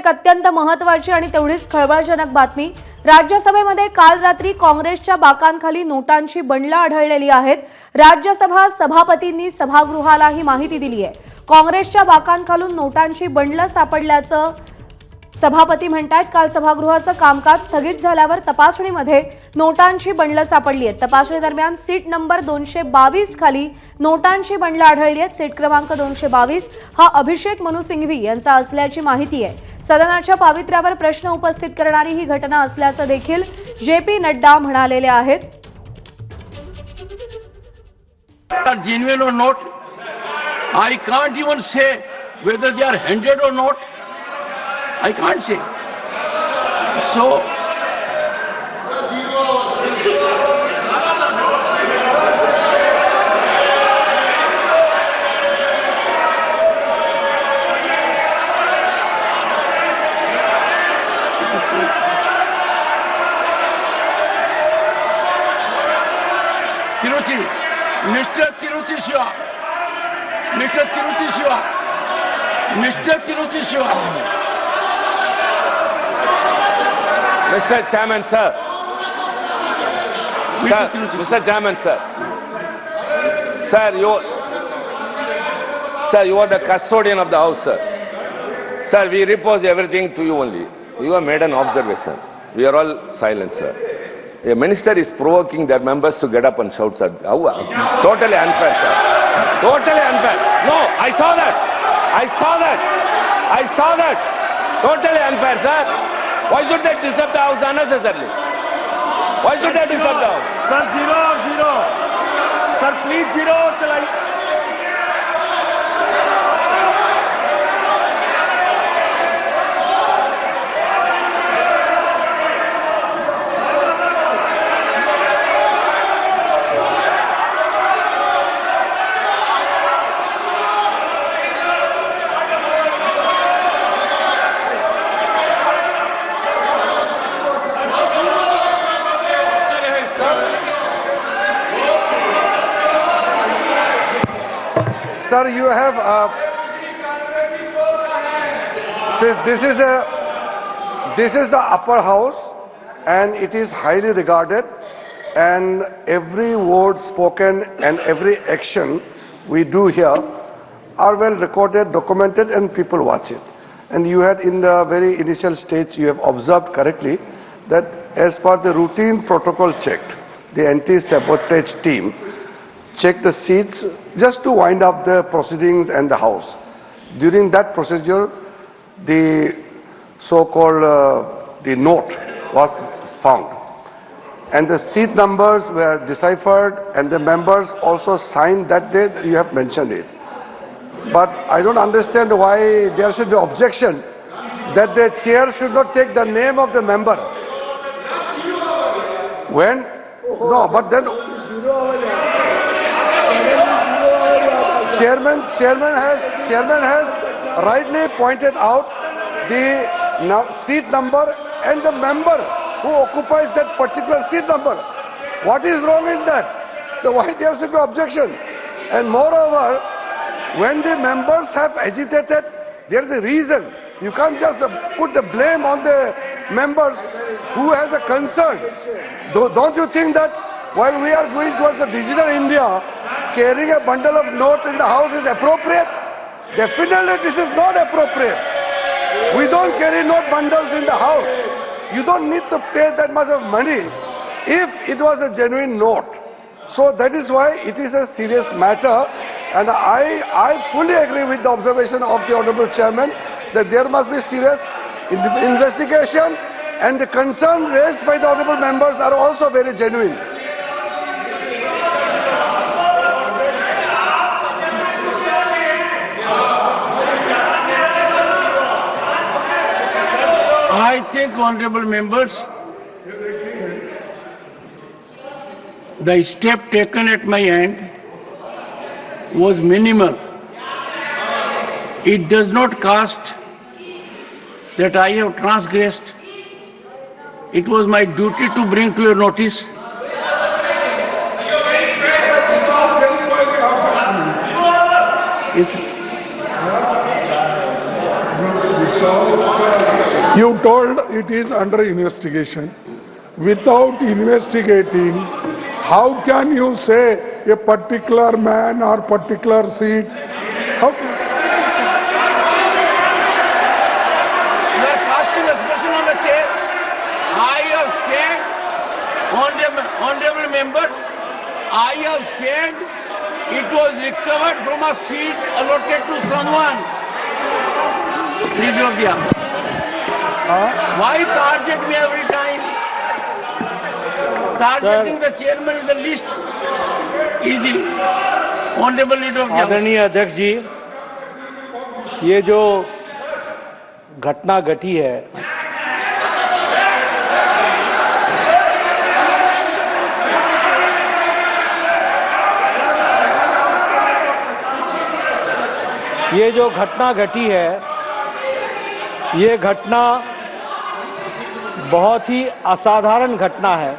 एक अत्यंत महत्त्वाची आणि तेवढीच खळबळजनक बातमी। राज्यसभेमध्ये काल रात्री काँग्रेसच्या बाकांखाली नोटांची बंडलं आढळलेली आहेत। राज्यसभा सभापतींनी सभागृहाला ही माहिती दिली आहे। काँग्रेसच्या बाकांखालून नोटांची बंडलं सापडल्याचं सभापती म्हणतात। काल सभागृहाचं कामकाज स्थगित झाल्यावर तपासणीमध्ये नोटांची बंडलं सापडली आहेत। तपासणी दरम्यान सीट नंबर 222 खाली नोटांची बंडलं आढळली आहेत। सीट क्रमांक 222 हा अभिषेक मनु सिंघवी यांचा असल्याची माहिती आहे। सदनाच्या पावित्र्यावर प्रश्न उपस्थित करणारी ही घटना असल्याचं देखील जे.पी. नड्डा म्हणालेले आहेत। Genuine or not, I can't even say whether they are handed or not. I can't say. So, Tiruchi, Mr. Tiruchi Shiva, Mr. Tiruchi Shiva, Mr. Tiruchi Shiva. Mr. Chairman, sir. Mr. Chairman, sir. Sir, you are the custodian of the house, sir. Sir, we repose everything to you only. You have made an observation. We are all silent, sir. A minister is provoking their members to get up and shout, sir. It's totally unfair, sir. Totally unfair. No, I saw that. I saw that. I saw that. Totally unfair, sir. Why should they disturb the house unnecessarily? Why should they disturb the house? Sir, zero. Sir, please zero. चलाइए। Sir, you have since this is the upper house and it is highly regarded, and every word spoken and every action we do here are well recorded, documented, and people watch it. And you had in the very initial stage, you have observed correctly that as per the routine protocol checked, the anti-sabotage team check the seats just to wind up the proceedings and the house. During that procedure, the so-called the note was found, and the seat numbers were deciphered, and the members also signed that day. You have mentioned it, but I don't understand why there should be objection that the chair should not take the name of the member. When no, but then. Chairman has rightly pointed out the seat number and the member who occupies that particular seat number. What is wrong in that? Why there should be objection? And moreover, when the members have agitated, there is a reason. You can't just put the blame on the members who has a concern. Don't you think that while we are going towards a digital India, carrying a bundle of notes in the house is appropriate? Definitely this is not appropriate. We don't carry note bundles in the house. You don't need to pay that much of money if it was a genuine note. So that is why it is a serious matter, and I fully agree with the observation of the Honorable Chairman that there must be serious investigation, and the concern raised by the Honorable members are also very genuine. I think, honorable members, the step taken at my end was minimal. It does not cast that I have transgressed. It was my duty to bring to your notice. Yes, sir. You told it is under investigation. Without investigating, how can you say a particular man or particular seat? How can... You are casting aspersion on the chair. I have said, honorable members, I have said it was recovered from a seat allotted to someone. Leader of the House. Why target me every time? Targeting the chairman is the least easy. Honorable Leader of the House. आदरणीय अध्यक्ष जी, ये जो घटना घटी है, ये जो घटना घटी है, ये घटना बहुत ही असाधारण घटना है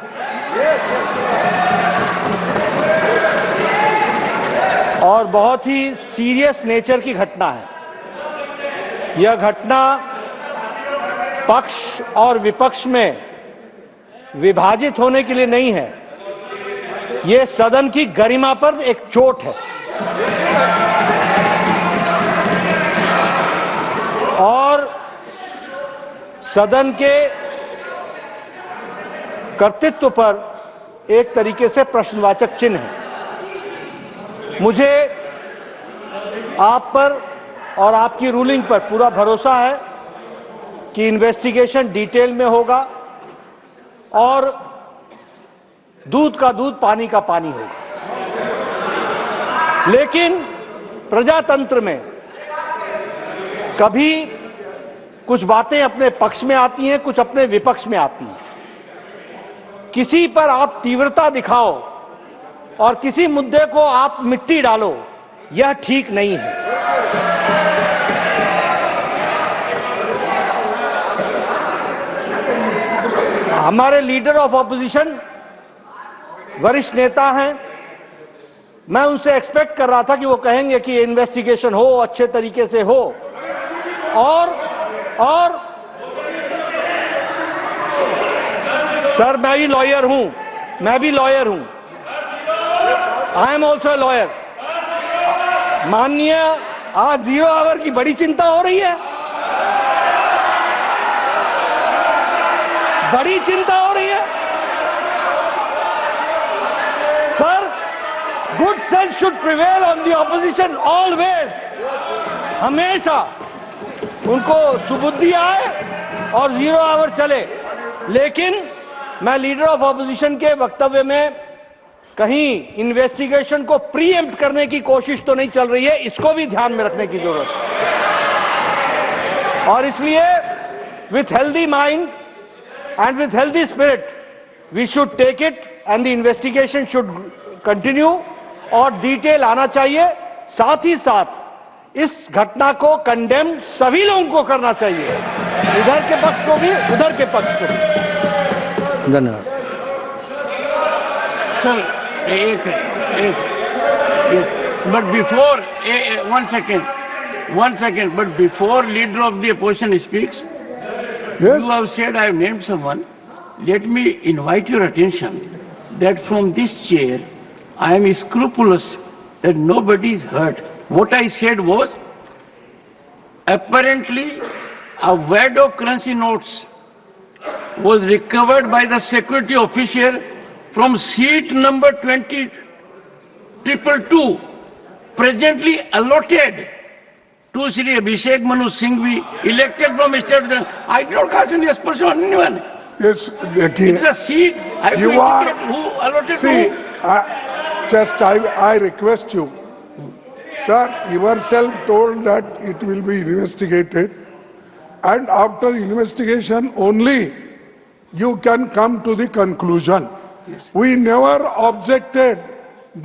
और बहुत ही सीरियस नेचर की घटना है। यह घटना पक्ष और विपक्ष में विभाजित होने के लिए नहीं है, ये सदन की गरिमा पर एक चोट है और सदन के कर्तृत्व पर एक तरीके से प्रश्नवाचक चिन्ह है। मुझे आप पर और आपकी रूलिंग पर पूरा भरोसा है कि इन्वेस्टिगेशन डिटेल में होगा और दूध का दूध पानी का पानी होगा। लेकिन प्रजातंत्र में कभी कुछ बातें अपने पक्ष में आती हैं, कुछ अपने विपक्ष में आती हैं। किसी पर आप तीव्रता दिखाओ और किसी मुद्दे को आप मिट्टी डालो, यह ठीक नहीं है। हमारे लीडर ऑफ ऑपोजिशन वरिष्ठ नेता हैं, मैं उनसे एक्सपेक्ट कर रहा था कि वो कहेंगे कि इन्वेस्टिगेशन हो, अच्छे तरीके से हो और सर मैं भी लॉयर हूं, आई एम ऑल्सो लॉयर। माननीय, आज 0 आवर की बड़ी चिंता हो रही है, बड़ी चिंता हो रही है। Sir, good sense should prevail on the opposition always. हमेशा उनको सुबुद्धि आए और 0 आवर चले। लेकिन मैं लीडर ऑफ ऑपोजिशन के वक्तव्य में कहीं इन्वेस्टिगेशन को प्रीएम्प्ट करने की कोशिश तो नहीं चल रही है, इसको भी ध्यान में रखने की जरूरत है। और इसलिए with healthy mind and with healthy spirit we should take it and the investigation should continue और डिटेल आना चाहिए। साथ ही साथ इस घटना को कंडेम सभी लोगों को करना चाहिए, इधर के पक्ष को भी, उधर के पक्ष को भी। धन्यवाद सर। एक but before one second, but before leader of the opposition speaks, Yes. you have said I have named someone. Let me invite your attention that from this chair I am scrupulous that nobody is hurt. What I said was apparently a wad of currency notes was recovered by the security officer from seat number 20,222, presently allotted to Shri Abhishek Manu Singhvi, elected from state. I did not cast any aspersion on anyone. Yes, It's a seat. I have to you are. indicate who allotted See, who. I request you, sir, yourself told that it will be investigated, and after investigation only you can come to the conclusion. Yes. We never objected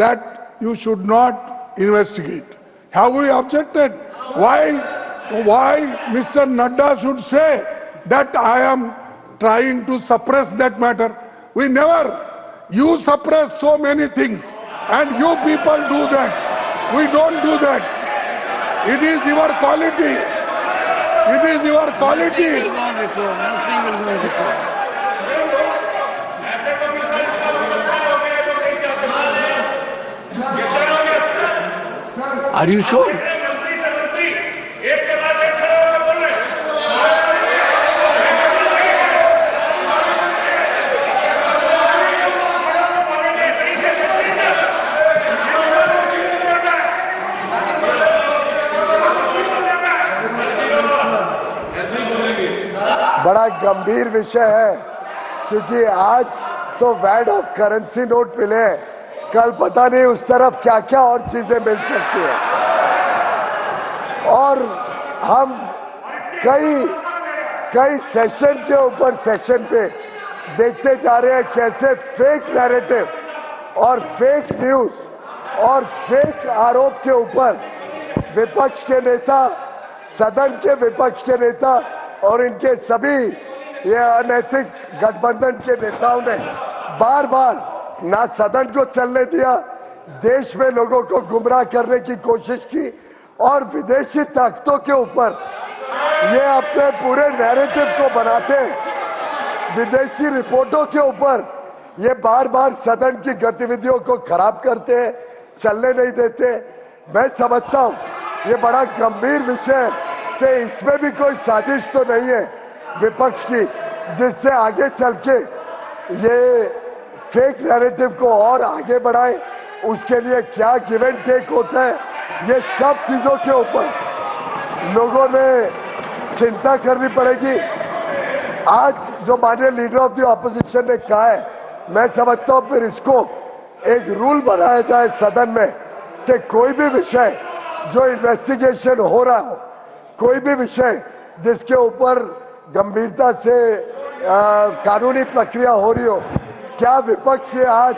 that you should not investigate. Have we objected? Why Mr. Nadda should say that I am trying to suppress that matter? We never. You suppress so many things and you people do that. We don't do that. It is your quality. It is your Nothing quality. will go on record. Nothing will go on record. Are you sure? बड़ा गंभीर विषय है क्योंकि आज तो VAT of currency note मिले हैं, कल पता नहीं उस तरफ क्या क्या और चीजें मिल सकती हैं। और हम कई सेशन के ऊपर सेशन पे देखते जा रहे हैं कैसे फेक नैरेटिव और फेक न्यूज और फेक आरोप के ऊपर विपक्ष के नेता, सदन के विपक्ष के नेता और इनके सभी ये अनैतिक गठबंधन के नेताओं ने बार बार ना सदन को चलने दिया, देश में लोगों को गुमराह करने की कोशिश की और विदेशी ताकतों के ऊपर ये अपने पूरे नैरेटिव को बनाते हैं। विदेशी रिपोर्टों के ऊपर ये बार बार सदन की गतिविधियों को खराब करते हैं, चलने नहीं देते। मैं समझता हूं ये बड़ा गंभीर विषय है कि इसमें भी कोई साजिश तो नहीं है विपक्ष की जिससे आगे चल के ये फेक नैरेटिव को और आगे बढ़ाए। उसके लिए क्या गिव एंड टेक होता है, ये सब चीजों के ऊपर लोगों ने चिंता करनी पड़ेगी। आज जो माननीय लीडर ऑफ द ऑपोजिशन ने कहा है, मैं समझता हूं फिर इसको एक रूल बनाया जाए सदन में कि कोई भी विषय जो इन्वेस्टिगेशन हो रहा हो, कोई भी विषय जिसके ऊपर गंभीरता से कानूनी प्रक्रिया हो रही हो, क्या विपक्ष ये आज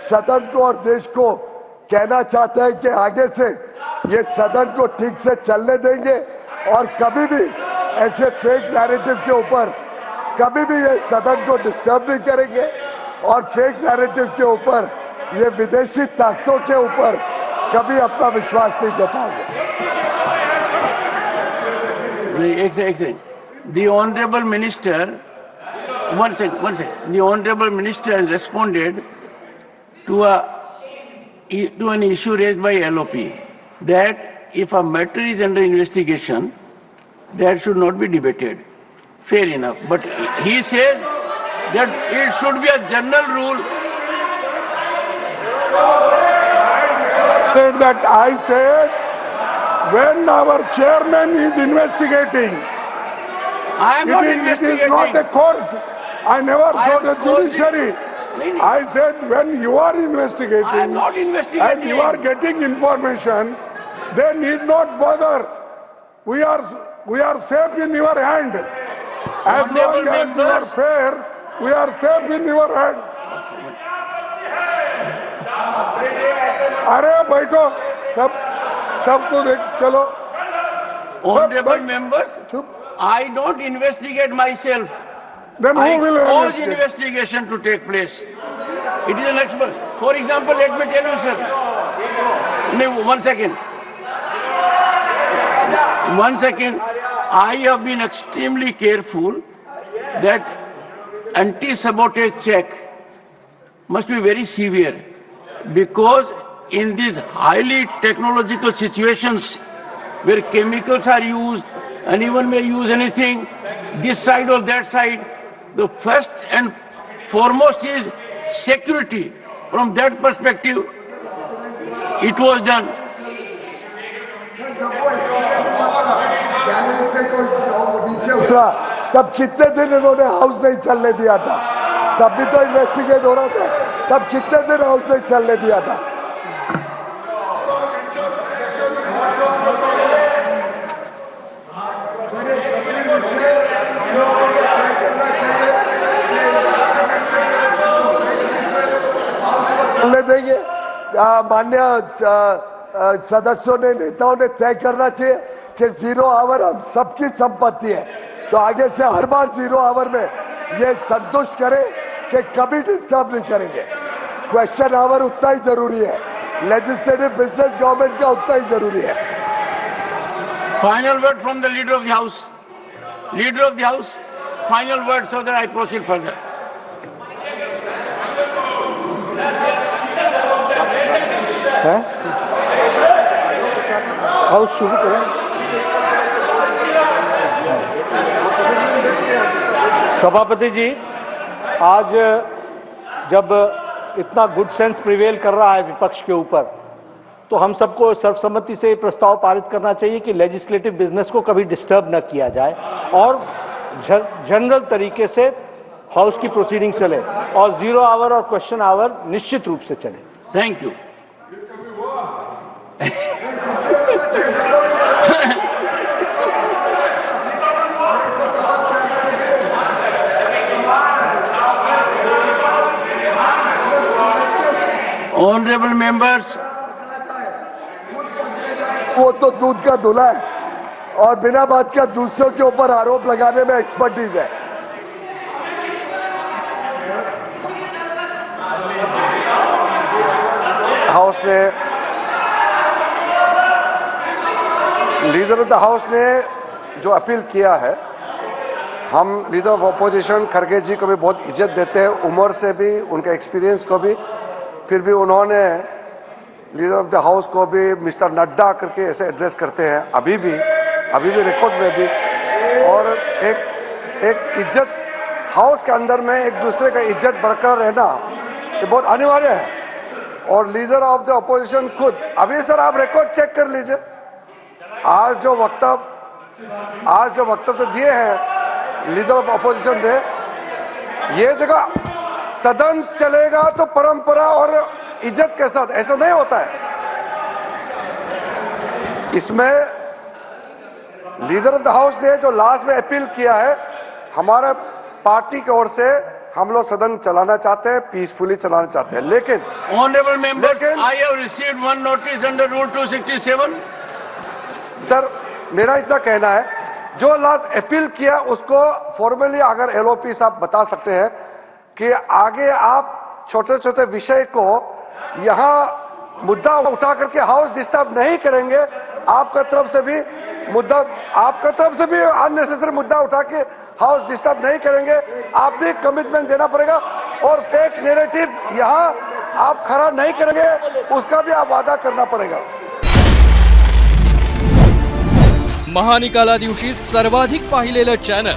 सदन को और देश को कहना चाहता है कि आगे से ये सदन को ठीक से चलने देंगे और कभी भी ऐसे फेक नैरेटिव के ऊपर कभी भी ये सदन को डिस्टर्ब नहीं करेंगे और फेक नैरेटिव के ऊपर ये विदेशी ताकतों के ऊपर कभी अपना विश्वास नहीं जताएंगे। एक second, the honorable minister, one second, the honorable minister has responded to an issue raised by LOP that if a matter is under investigation, that should not be debated. Fair enough, but he says that it should be a general rule. I said when our chairman is investigating, I am not it investigating. is not a court. I never I saw am the told you- judiciary. No. I said when you are investigating I am not investigating. and you are getting information, they need not bother. We are safe in your hand. As Honorable long as you are members. fair, we are safe in your hand. अरे बैठो, सबको देख चलो। Honorable But- members, चुप। I don't investigate myself. Then I who will cause investigate? investigation to take place. It is an expert. For example, let me tell you, sir. No, 1 second. 1 second. I have been extremely careful that anti-sabotage check must be very severe because in these highly technological situations where chemicals are used, anyone may use anything, this side or that side, the first and foremost is security. From that perspective, it was done. Gallery से कोई नीचे उतरा तब कितने दिन इन्होंने house नहीं चलने दिया था, तब भी तो इन्वेस्टिगेट हो रहा था, तब कितने दिन हाउस नहीं चलने दिया था। चलने देंगे, मान्य सदस्यों ने, नेताओं ने तय करना चाहिए कि 0 आवर हम सबकी संपत्ति है, तो आगे से हर बार 0 आवर में ये संतुष्ट करें कि कभी डिस्टर्ब नहीं करेंगे। क्वेश्चन आवर उतना ही जरूरी है, लेजिस्लेटिव बिजनेस गवर्नमेंट का उतना ही जरूरी है। Final word from the leader of the house. Leader of the House, final word so that I proceed further. House शुरू करें। सभापति जी, आज जब इतना गुड सेंस प्रिवेल कर रहा है विपक्ष के ऊपर, तो हम सबको सर्वसम्मति से प्रस्ताव पारित करना चाहिए कि लेजिस्लेटिव बिजनेस को कभी डिस्टर्ब न किया जाए और जनरल तरीके से हाउस की प्रोसीडिंग चले और 0 आवर और क्वेश्चन आवर निश्चित रूप से चले। Thank you. Honorable members, वो तो दूध का धुला है और बिना बात का दूसरों के ऊपर आरोप लगाने में एक्सपर्टीज है। हाउस ने, लीडर ऑफ द हाउस ने जो अपील किया है, हम लीडर ऑफ अपोजिशन खड़गे जी को भी बहुत इज्जत देते हैं, उम्र से भी, उनके एक्सपीरियंस को भी, फिर भी उन्होंने लीडर ऑफ द हाउस को भी मिस्टर नड्डा करके ऐसे एड्रेस करते हैं, अभी भी रिकॉर्ड में भी। और एक इज्जत हाउस के अंदर में एक दूसरे का इज्जत बरकरार रहना ये बहुत अनिवार्य है। और लीडर ऑफ द अपोजिशन खुद, अभी सर आप रिकॉर्ड चेक कर लीजिए, आज जो वक्तव्य दिए हैं लीडर ऑफ अपोजिशन ने, ये देखो सदन चलेगा तो परंपरा और इज्जत के साथ, ऐसा नहीं होता है। इसमें लीडर ऑफ द हाउस ने जो लास्ट में अपील किया है, हमारे पार्टी की ओर से हम लोग सदन चलाना चाहते हैं, पीसफुली चलाना चाहते हैं, लेकिन honorable members, I have received one notice under Rule 267. Sir मेरा इतना कहना है, जो लास्ट अपील किया उसको फॉर्मली अगर एलओपी साहब बता सकते हैं कि आगे आप छोटे छोटे विषय को यहाँ मुद्दा उठा करके हाउस डिस्टर्ब नहीं करेंगे, आपका तरफ से भी अननेसेसरी मुद्दा उठा के हाउस डिस्टर्ब नहीं करेंगे, आप भी कमिटमेंट देना पड़ेगा। और फेक नैरेटिव यहाँ आप खड़ा नहीं करेंगे, उसका भी आप वादा करना पड़ेगा। महानिकाला दिवशी सर्वाधिक पाहिलेलं चॅनल